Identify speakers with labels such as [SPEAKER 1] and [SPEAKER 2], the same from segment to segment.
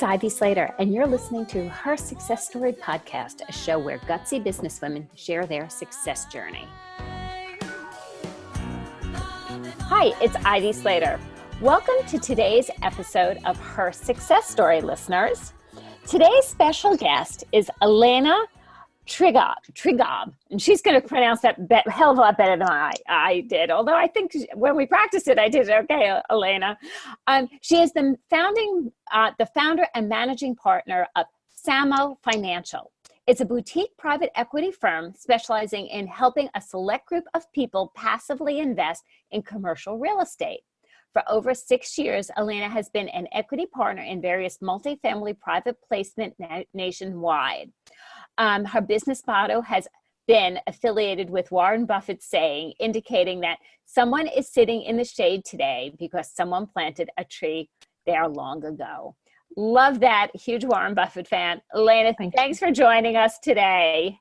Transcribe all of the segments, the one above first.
[SPEAKER 1] Ivy Slater, and you're listening to Her Success Story Podcast, a show where gutsy businesswomen share their success journey. Hi, it's Ivy Slater. Welcome to today's episode of Her Success Story, listeners. Today's special guest is Alina Trigub, and she's going to pronounce that a hell of a lot better than I did, although I think when we practiced it, I did okay, Elena. She is the founder and managing partner of Samo Financial. It's a boutique private equity firm specializing in helping a select group of people passively invest in commercial real estate. For over 6 years, Elena has been an equity partner in various multifamily private placement nationwide. Her business motto has been affiliated with Warren Buffett's saying, indicating that someone is sitting in the shade today because someone planted a tree there long ago. Love that. Huge Warren Buffett fan. Elena, thanks for joining us today.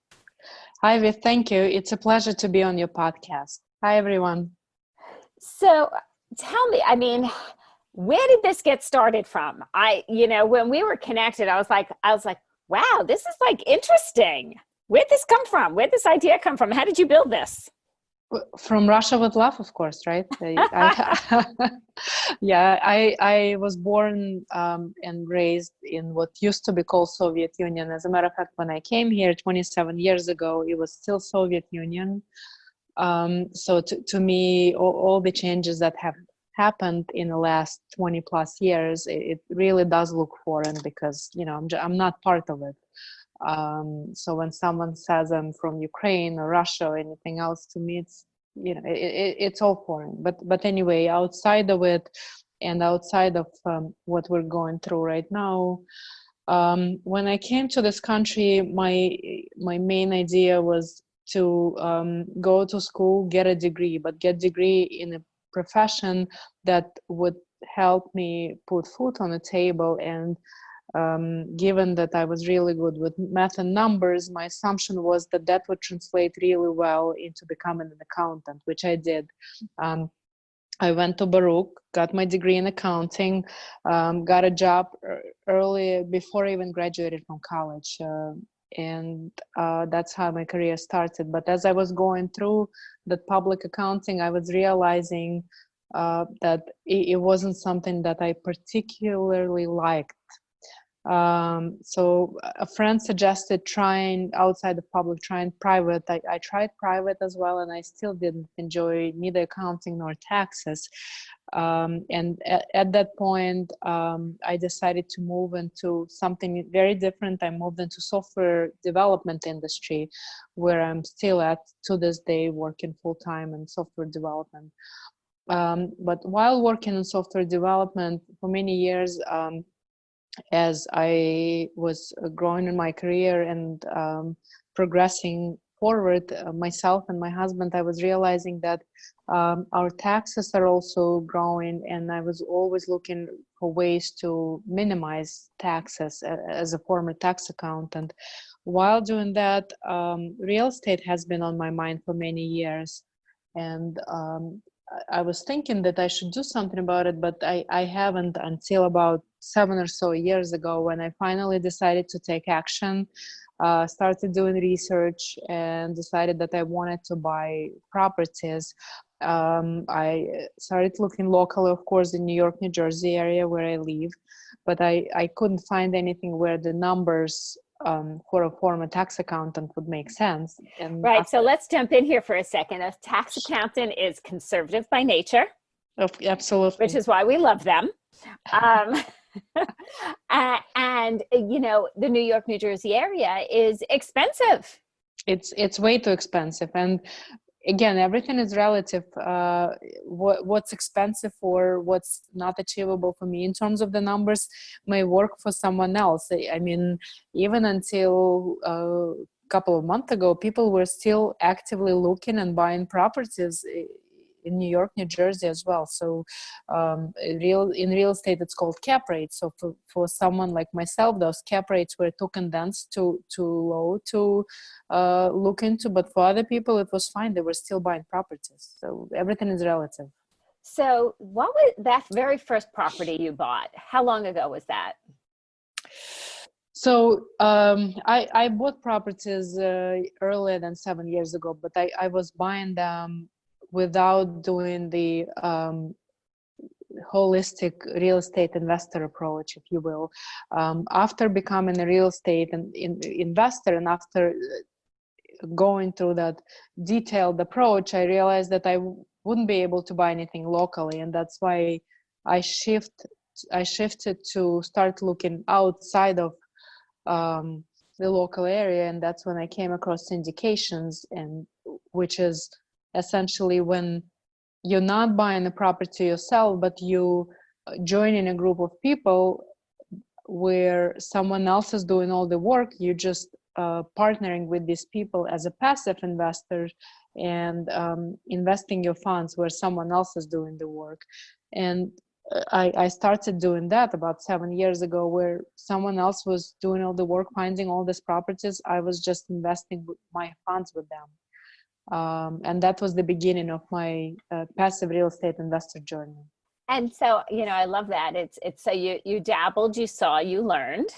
[SPEAKER 2] Hi, Viv. Thank you. It's a pleasure to be on your podcast. Hi, everyone.
[SPEAKER 1] So tell me, where did this get started from? When we were connected, I was like, wow, this is interesting. Where'd this come from? Where'd this idea come from? How did you build this?
[SPEAKER 2] From Russia with love, of course, right? I was born and raised in what used to be called Soviet Union. As a matter of fact, when I came here 27 years ago, it was still Soviet Union. So to me, all the changes that have happened in the last 20 plus years, it really does look foreign because, I'm not part of it. So when someone says I'm from Ukraine or Russia or anything else, to me, it's, it's all foreign. But anyway, outside of it and outside of what we're going through right now, when I came to this country, my main idea was to go to school, get a degree, but get degree in a profession that would help me put food on the table. And given that I was really good with math and numbers, my assumption was that would translate really well into becoming an accountant, which I did. I went to Baruch, got my degree in accounting, got a job early before I even graduated from college. And that's how my career started. But as I was going through the public accounting, I was realizing that it wasn't something that I particularly liked. So a friend suggested trying outside of public, trying private. I tried private as well, and I still didn't enjoy neither accounting nor taxes. And at that point, I decided to move into something very different. I moved into software development industry, where I'm still at to this day, working full time in software development. But while working in software development for many years, as I was growing in my career and progressing forward, myself and my husband, I was realizing that our taxes are also growing, and I was always looking for ways to minimize taxes as a former tax accountant. While doing that, real estate has been on my mind for many years, and I was thinking that I should do something about it, but I haven't until about 7 or so years ago, when I finally decided to take action, started doing research, and decided that I wanted to buy properties. I started looking locally, of course, in New York, New Jersey area where I live, but I couldn't find anything where the numbers for a former tax accountant would make sense. And
[SPEAKER 1] right. So let's jump in here for a second. A tax accountant is conservative by nature.
[SPEAKER 2] Absolutely.
[SPEAKER 1] Which is why we love them. And the New York, New Jersey area is expensive.
[SPEAKER 2] It's way too expensive. And again, everything is relative. What's expensive or what's not achievable for me in terms of the numbers may work for someone else. I mean, even until a couple of months ago, people were still actively looking and buying properties in New York, New Jersey as well. So in real estate, it's called cap rates. So for someone like myself, those cap rates were too condensed, too low to look into. But for other people, it was fine. They were still buying properties. So everything is relative.
[SPEAKER 1] So what was that very first property you bought? How long ago was that?
[SPEAKER 2] So I bought properties earlier than 7 years ago, but I was buying them without doing the holistic real estate investor approach, if you will. After becoming a real estate investor, and after going through that detailed approach, I realized that I wouldn't be able to buy anything locally, and that's why I shifted to start looking outside of the local area, and that's when I came across syndications, and which is essentially when you're not buying the property yourself, but you join in a group of people where someone else is doing all the work. You just partnering with these people as a passive investor and investing your funds where someone else is doing the work. And I started doing that about 7 years ago, where someone else was doing all the work, finding all these properties. I was just investing my funds with them. And that was the beginning of my passive real estate investor journey.
[SPEAKER 1] And so, I love that. It's so you dabbled, you saw, you learned.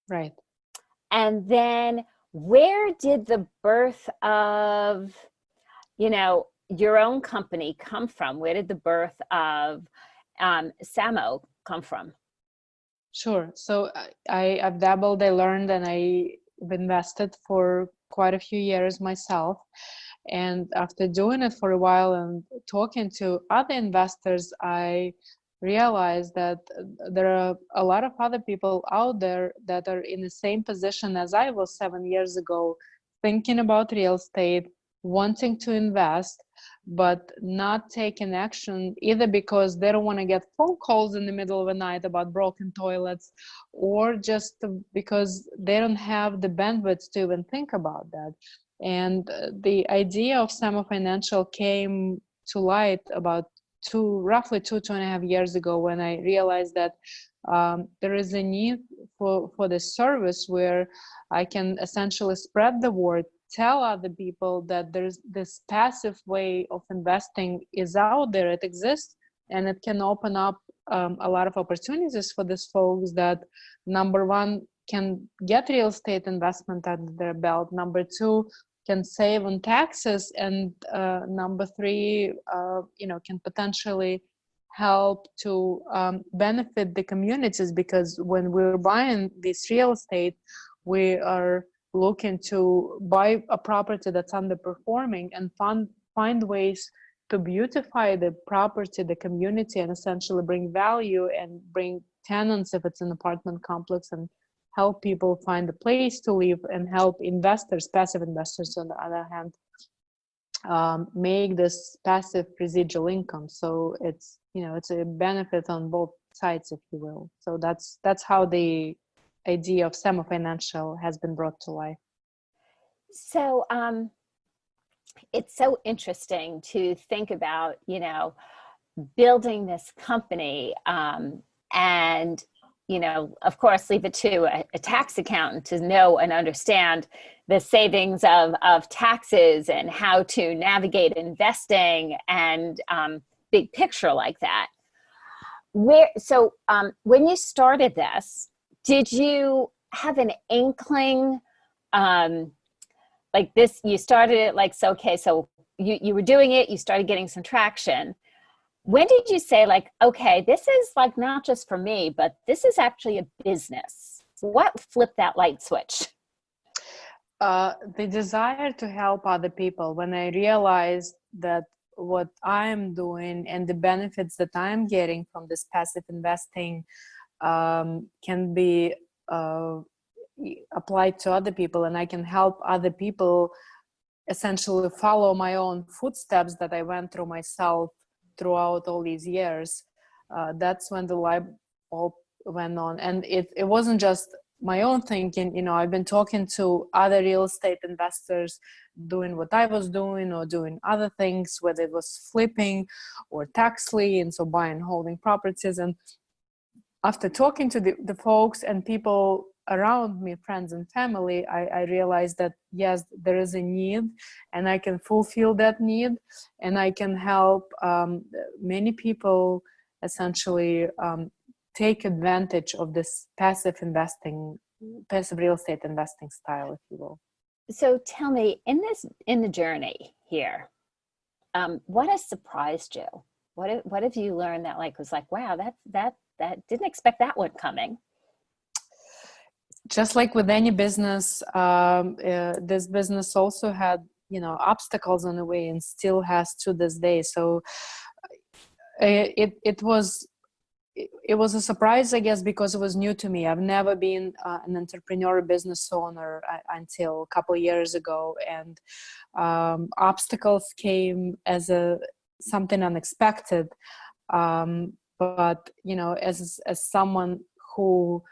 [SPEAKER 2] Right.
[SPEAKER 1] And then where did the birth of, your own company come from? Where did the birth of Samo come from?
[SPEAKER 2] Sure. So I've dabbled, I learned, and I've invested for quite a few years myself. And after doing it for a while and talking to other investors, I realized that there are a lot of other people out there that are in the same position as I was 7 years ago, thinking about real estate, wanting to invest, but not taking action, either because they don't want to get phone calls in the middle of the night about broken toilets, or just because they don't have the bandwidth to even think about that. And the idea of Samo Financial came to light about roughly 2.5 years ago, when I realized that there is a need for this service where I can essentially spread the word, tell other people that there's this passive way of investing is out there, it exists, and it can open up a lot of opportunities for these folks that, number one, can get real estate investment under their belt, number two, can save on taxes, and number three, can potentially help to benefit the communities, because when we're buying this real estate, we are looking to buy a property that's underperforming and find ways to beautify the property, the community, and essentially bring value and bring tenants if it's an apartment complex, and help people find a place to live, and help investors, passive investors on the other hand, make this passive residual income. So it's a benefit on both sides, if you will. So that's how the idea of Samo Financial has been brought to life.
[SPEAKER 1] So it's so interesting to think about, building this company, and of course, leave it to a tax accountant to know and understand the savings of taxes and how to navigate investing and big picture like that. When you started this, did you have an inkling, like this, you started it like, so you were doing it, you started getting some traction. When did you say, like, okay, this is like not just for me, but this is actually a business? What flipped that light switch?
[SPEAKER 2] The desire to help other people. When I realized that what I'm doing and the benefits that I'm getting from this passive investing can be applied to other people, and I can help other people essentially follow my own footsteps that I went through myself throughout all these years, that's when the light bulb went on. And it wasn't just my own thinking. I've been talking to other real estate investors doing what I was doing, or doing other things, whether it was flipping or tax lien, so buying, holding properties. And after talking to the folks and people around me, friends and family, I realized that yes, there is a need, and I can fulfill that need, and I can help many people essentially take advantage of this passive real estate investing style, if you will.
[SPEAKER 1] So tell me, in the journey here, what has surprised you? What have you learned that was like, wow, that didn't expect that one coming?
[SPEAKER 2] Just like with any business, this business also had, obstacles on the way, and still has to this day. So it was a surprise, I guess, because it was new to me. I've never been an entrepreneur, business owner until a couple of years ago, and obstacles came as something unexpected. But as someone who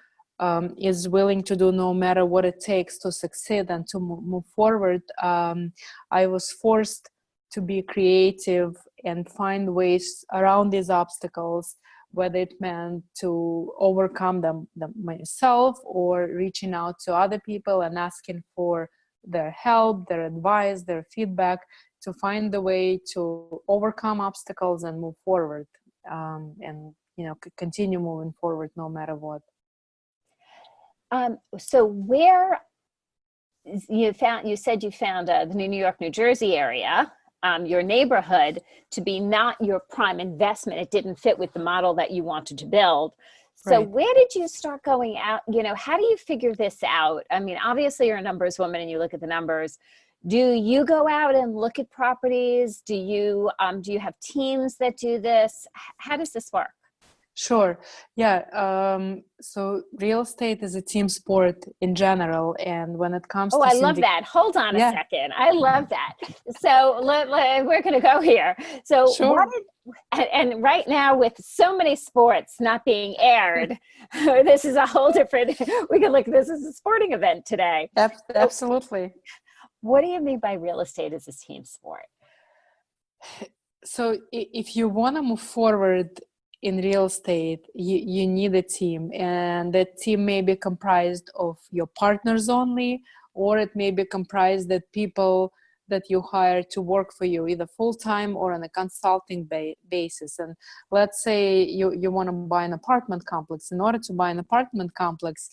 [SPEAKER 2] is willing to do no matter what it takes to succeed and to move forward, I was forced to be creative and find ways around these obstacles, whether it meant to overcome them myself, or reaching out to other people and asking for their help, their advice, their feedback, to find the way to overcome obstacles and move forward, and continue moving forward no matter what.
[SPEAKER 1] So where you said you found the New York, New Jersey area, your neighborhood, to be not your prime investment. It didn't fit with the model that you wanted to build. So
[SPEAKER 2] Right.
[SPEAKER 1] where did you start going out? How do you figure this out? I mean, obviously you're a numbers woman and you look at the numbers. Do you go out and look at properties? Do you have teams that do this? How does this work?
[SPEAKER 2] Sure. Yeah. So real estate is a team sport in general. And when it comes
[SPEAKER 1] Oh,
[SPEAKER 2] to
[SPEAKER 1] I love that. Hold on a second. I love that. So we're going to go here. So
[SPEAKER 2] Sure.
[SPEAKER 1] and right now with so many sports not being aired, this is a whole different, we can look, this is a sporting event today.
[SPEAKER 2] Absolutely.
[SPEAKER 1] What do you mean by real estate as a team sport?
[SPEAKER 2] So if you want to move forward in real estate, you need a team, and that team may be comprised of your partners only, or it may be comprised of people that you hire to work for you, either full-time or on a consulting basis. And let's say you want to buy an apartment complex. In order to buy an apartment complex,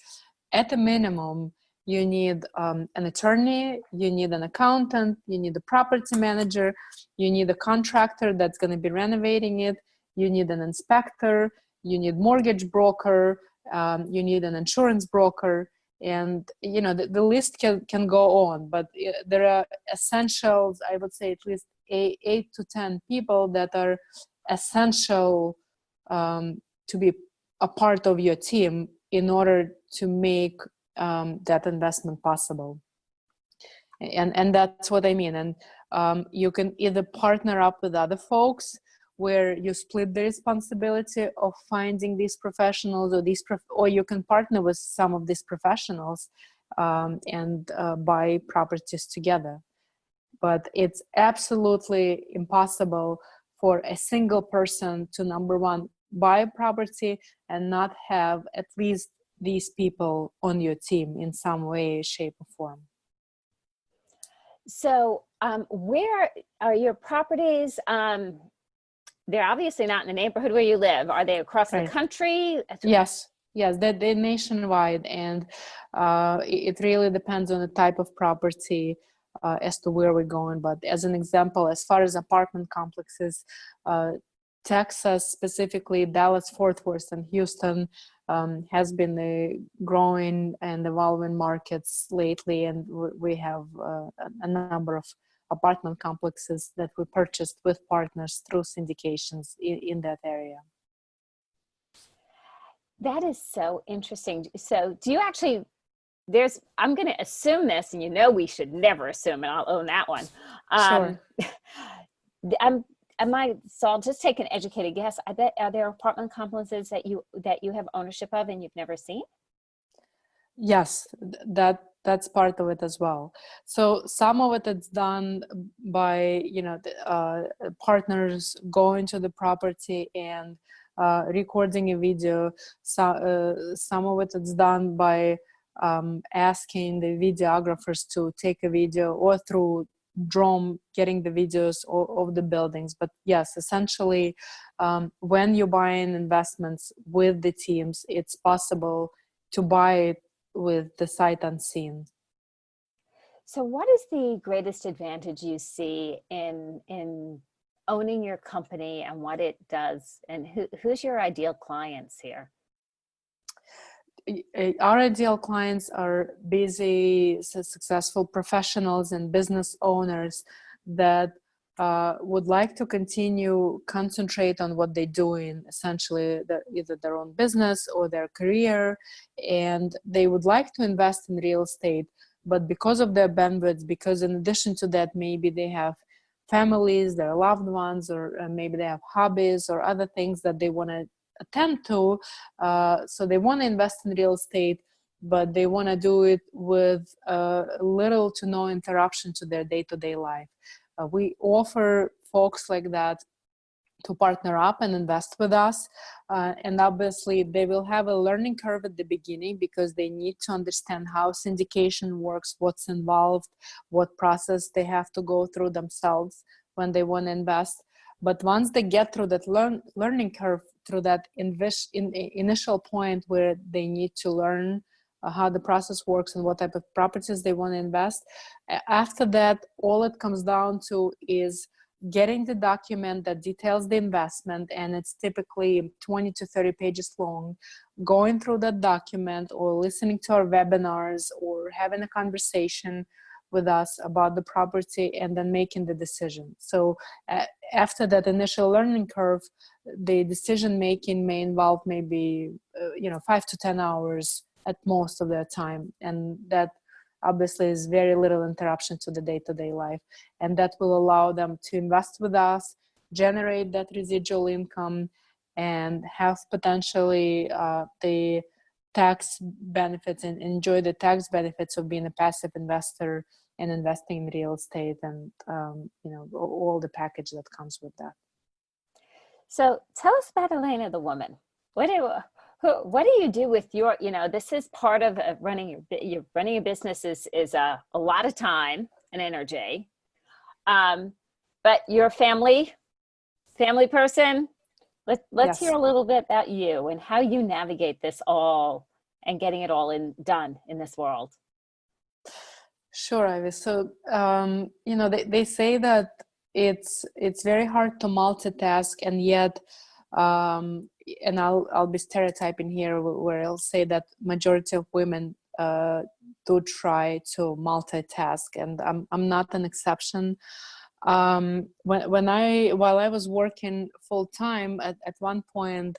[SPEAKER 2] at a minimum, you need an attorney, you need an accountant, you need a property manager, you need a contractor that's going to be renovating it, you need an inspector, you need mortgage broker, you need an insurance broker, and the list can go on. But there are essentials, I would say at least 8 to 10 people that are essential to be a part of your team in order to make that investment possible. And that's what I mean. And you can either partner up with other folks, where you split the responsibility of finding these professionals, or you can partner with some of these professionals and buy properties together. But it's absolutely impossible for a single person to, number one, buy a property and not have at least these people on your team in some way, shape, or form.
[SPEAKER 1] So where are your properties? They're obviously not in the neighborhood where you live. Are they across the country?
[SPEAKER 2] Yes, they're nationwide, and it really depends on the type of property as to where we're going. But as an example, as far as apartment complexes, Texas, specifically Dallas-Fort Worth and Houston, has been growing and evolving markets lately, and we have a number of apartment complexes that we purchased with partners through syndications in that area.
[SPEAKER 1] That is so interesting. So do you actually, I'm going to assume this, and we should never assume, and I'll own that one.
[SPEAKER 2] Sure.
[SPEAKER 1] So I'll just take an educated guess. I bet, are there apartment complexes that you have ownership of and you've never seen?
[SPEAKER 2] Yes, that's part of it as well. So some of it is done by partners going to the property and recording a video. So some of it is done by asking the videographers to take a video, or through drone getting the videos of the buildings. But yes, essentially, when you're buying investments with the teams, it's possible to buy it with the sight unseen.
[SPEAKER 1] So what is the greatest advantage you see in owning your company and what it does, and who's your ideal clients here?
[SPEAKER 2] Our ideal clients are busy, successful professionals and business owners that would like to continue concentrate on what they're doing, essentially either their own business or their career, and they would like to invest in real estate. But because of their bandwidth, because in addition to that, maybe they have families, their loved ones, or maybe they have hobbies or other things that they want to attend to. So they want to invest in real estate, but they want to do it with little to no interruption to their day-to-day life. We offer folks like that to partner up and invest with us. And obviously they will have a learning curve at the beginning because they need to understand how syndication works, what's involved, what process they have to go through themselves when they want to invest. But once they get through that learning curve, through that initial point where they need to learn how the process works and what type of properties they want to invest, after that, all it comes down to is getting the document that details the investment, and it's typically 20 to 30 pages long, going through that document or listening to our webinars or having a conversation with us about the property and then making the decision. So after that initial learning curve, the decision making may involve maybe 5 to 10 hours at most of their time, and that obviously is very little interruption to the day-to-day life, and that will allow them to invest with us, generate that residual income, and have potentially the tax benefits and enjoy the tax benefits of being a passive investor and investing in real estate, and all the package that comes with that.
[SPEAKER 1] So tell us about Elena, the woman. What do you do with your, this is part of running a business is a lot of time and energy. But you're a family person. Let's
[SPEAKER 2] Yes.
[SPEAKER 1] hear a little bit about you and how you navigate this all and getting it all done in this world.
[SPEAKER 2] Sure, Ivy. So, they say that it's very hard to multitask, and yet, and I'll be stereotyping here where I'll say that majority of women do try to multitask, and I'm not an exception. While I was working full time at one point,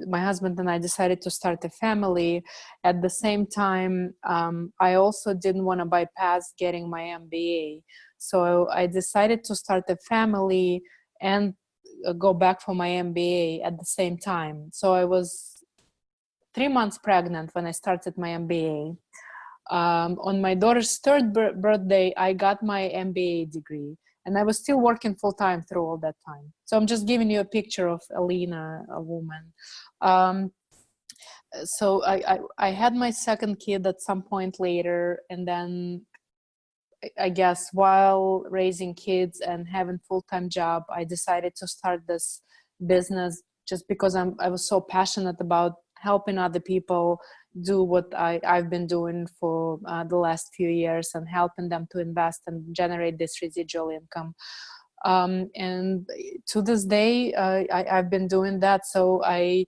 [SPEAKER 2] my husband and I decided to start a family. At the same time, I also didn't want to bypass getting my MBA. So I decided to start a family and go back for my MBA at the same time. So I was 3 months pregnant when I started my MBA. On my daughter's third birthday, I got my MBA degree. And I was still working full time through all that time. So I'm just giving you a picture of Alina, a woman. So I had my second kid at some point later. And then I guess while raising kids and having full-time job, I decided to start this business just because I was so passionate about helping other people do what I've been doing for the last few years, and helping them to invest and generate this residual income. And to this day, I've been doing that. So I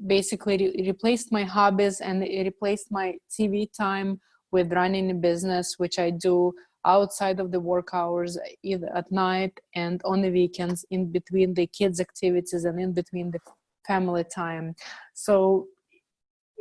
[SPEAKER 2] basically replaced my hobbies and replaced my TV time with running a business, which I do outside of the work hours, either at night and on the weekends, in between the kids' activities and in between the family time. So,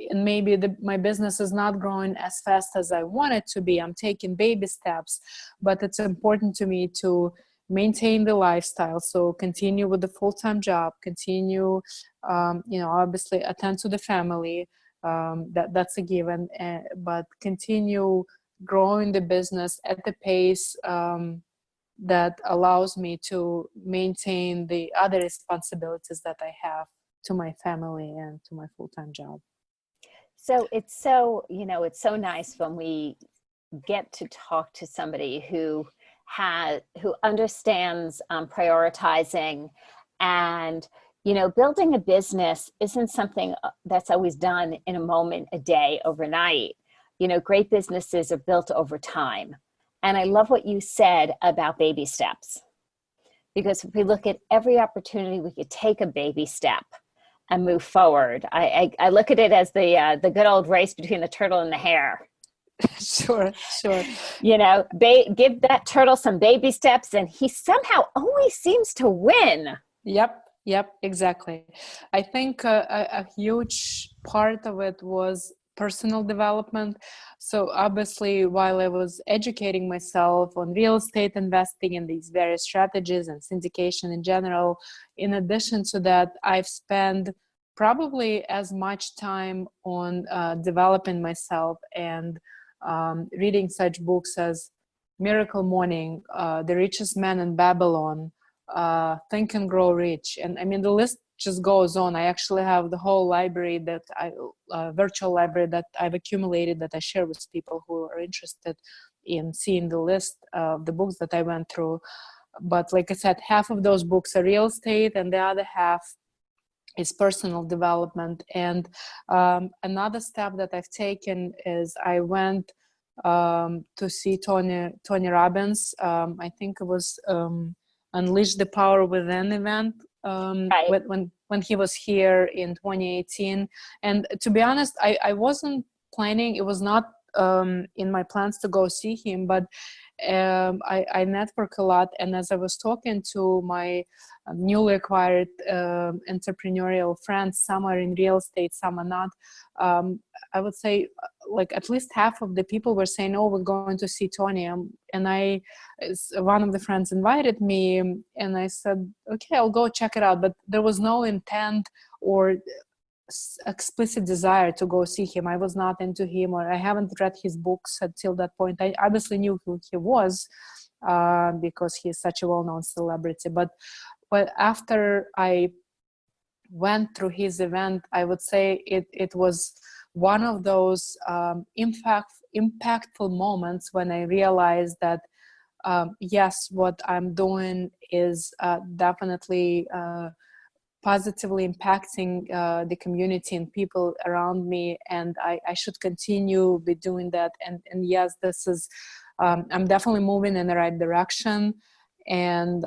[SPEAKER 2] and maybe my business is not growing as fast as I want it to be. I'm taking baby steps, but it's important to me to maintain the lifestyle. So continue with the full-time job, continue, obviously attend to the family. That's a given, but continue growing the business at the pace that allows me to maintain the other responsibilities that I have to my family and to my full-time job.
[SPEAKER 1] So it's so nice when we get to talk to somebody who understands prioritizing, and building a business isn't something that's always done in a moment, a day, overnight. Great businesses are built over time. And I love what you said about baby steps, because if we look at every opportunity, we could take a baby step and move forward. I look at it as the good old race between the turtle and the hare.
[SPEAKER 2] Sure.
[SPEAKER 1] Give that turtle some baby steps, and he somehow always seems to win.
[SPEAKER 2] Yep, exactly. I think a huge part of it was personal development. So obviously, while I was educating myself on real estate investing and these various strategies and syndication in general, in addition to that, I've spent probably as much time on developing myself and reading such books as Miracle Morning, The Richest Man in Babylon, Think and Grow Rich. And I mean, the list just goes on. I actually have the whole library virtual library that I've accumulated, that I share with people who are interested in seeing the list of the books that I went through. But like I said, half of those books are real estate, and the other half is personal development. And another step that I've taken is I went to see Tony Robbins. I think it was Unleash the Power Within event
[SPEAKER 1] Right.
[SPEAKER 2] when he was here in 2018. And to be honest, I wasn't planning. It was not in my plans to go see him, but I network a lot. And as I was talking to my newly acquired entrepreneurial friends, some are in real estate, some are not, I would say like at least half of the people were saying, oh, we're going to see Tony. And one of the friends invited me, and I said, okay, I'll go check it out. But there was no intent or explicit desire to go see him. I was not into him, or I haven't read his books until that point. I obviously knew who he was because he's such a well-known celebrity. But after I went through his event, I would say it was one of those impactful moments when I realized that yes, what I'm doing is definitely positively impacting the community and people around me, and I should continue be doing that. And yes, this is I'm definitely moving in the right direction, and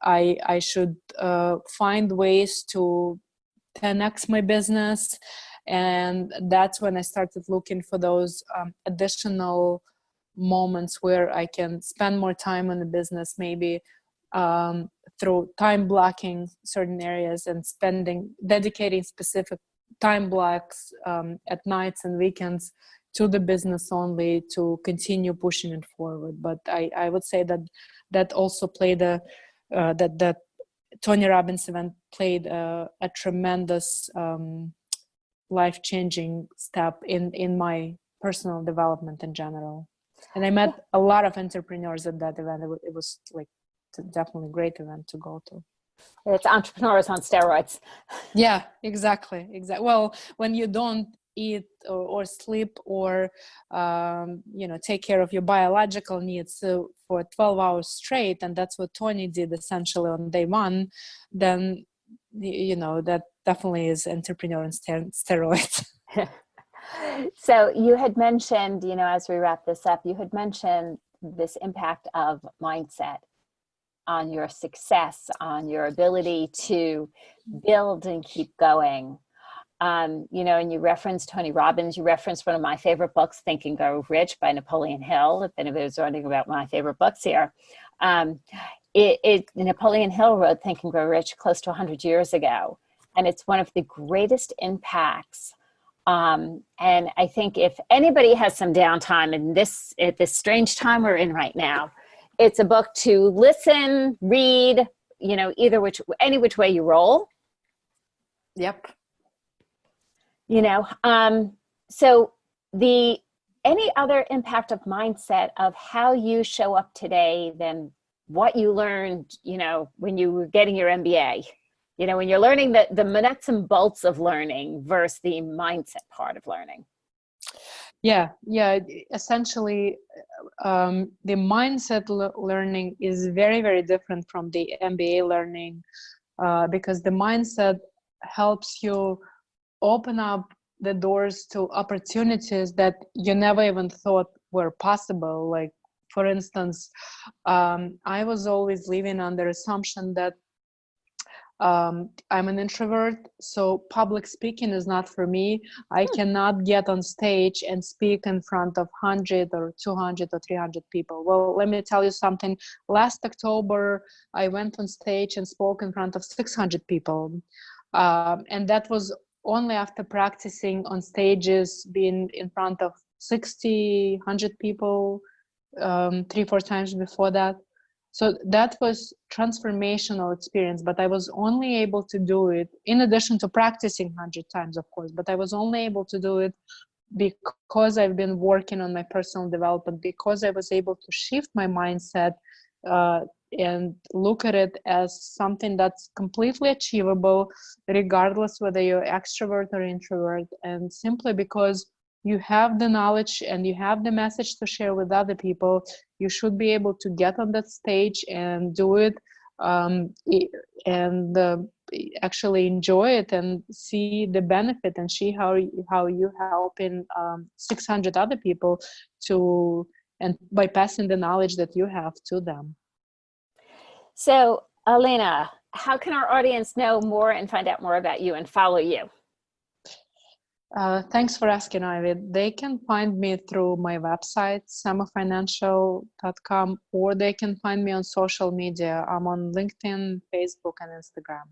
[SPEAKER 2] I should find ways to 10x my business. And that's when I started looking for those additional moments where I can spend more time on the business, maybe through time blocking certain areas and dedicating specific time blocks at nights and weekends to the business only, to continue pushing it forward. But I would say that also played that Tony Robbins event played a tremendous life-changing step in my personal development in general. And I met a lot of entrepreneurs at that event. It was like definitely a great event to go to.
[SPEAKER 1] It's entrepreneurs on steroids.
[SPEAKER 2] Yeah, exactly. Well, when you don't eat or sleep or take care of your biological needs for 12 hours straight, and that's what Tony did essentially on day one, then that definitely is entrepreneur on steroids.
[SPEAKER 1] So you had mentioned, as we wrap this up, you had mentioned this impact of mindset on your success, on your ability to build and keep going. And you referenced Tony Robbins, you referenced one of my favorite books, Think and Grow Rich by Napoleon Hill, if anybody's wondering about my favorite books here. Napoleon Hill wrote Think and Grow Rich close to 100 years ago, and it's one of the greatest impacts. And I think if anybody has some downtime at this strange time we're in right now, it's a book to listen, read, any which way you roll.
[SPEAKER 2] Yep.
[SPEAKER 1] So any other impact of mindset of how you show up today than what you learned, when you were getting your MBA, when you're learning the nuts and bolts of learning versus the mindset part of learning?
[SPEAKER 2] Yeah. Essentially, the mindset learning is very, very different from the MBA learning, because the mindset helps you open up the doors to opportunities that you never even thought were possible. Like, for instance, I was always living under assumption that I'm an introvert, so public speaking is not for me. I cannot get on stage and speak in front of 100 or 200 or 300 people. Well, let me tell you something. Last October, I went on stage and spoke in front of 600 people. And that was only after practicing on stages, being in front of 60, 100 people, 3, 4 times before that. So that was transformational experience, but I was only able to do it in addition to practicing 100 times, of course, but I was only able to do it because I've been working on my personal development, because I was able to shift my mindset and look at it as something that's completely achievable, regardless whether you're extrovert or introvert, and simply because you have the knowledge and you have the message to share with other people, you should be able to get on that stage and do it, and actually enjoy it and see the benefit and see how you helping 600 other people to, and by passing the knowledge that you have to them.
[SPEAKER 1] So, Elena, how can our audience know more and find out more about you and follow you?
[SPEAKER 2] Thanks for asking, Ivy. They can find me through my website, samofinancial.com, or they can find me on social media. I'm on LinkedIn, Facebook, and Instagram.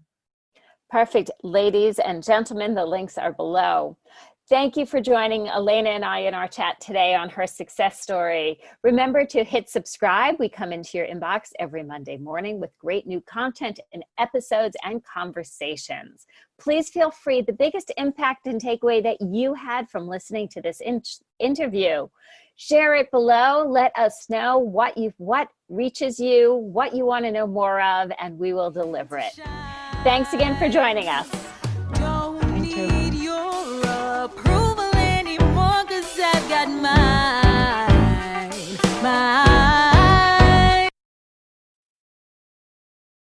[SPEAKER 1] Perfect. Ladies and gentlemen, the links are below. Thank you for joining Elena and I in our chat today on her success story. Remember to hit subscribe. We come into your inbox every Monday morning with great new content and episodes and conversations. Please feel free. The biggest impact and takeaway that you had from listening to this interview, share it below. Let us know what reaches you, what you want to know more of, and we will deliver it. Thanks again for joining us.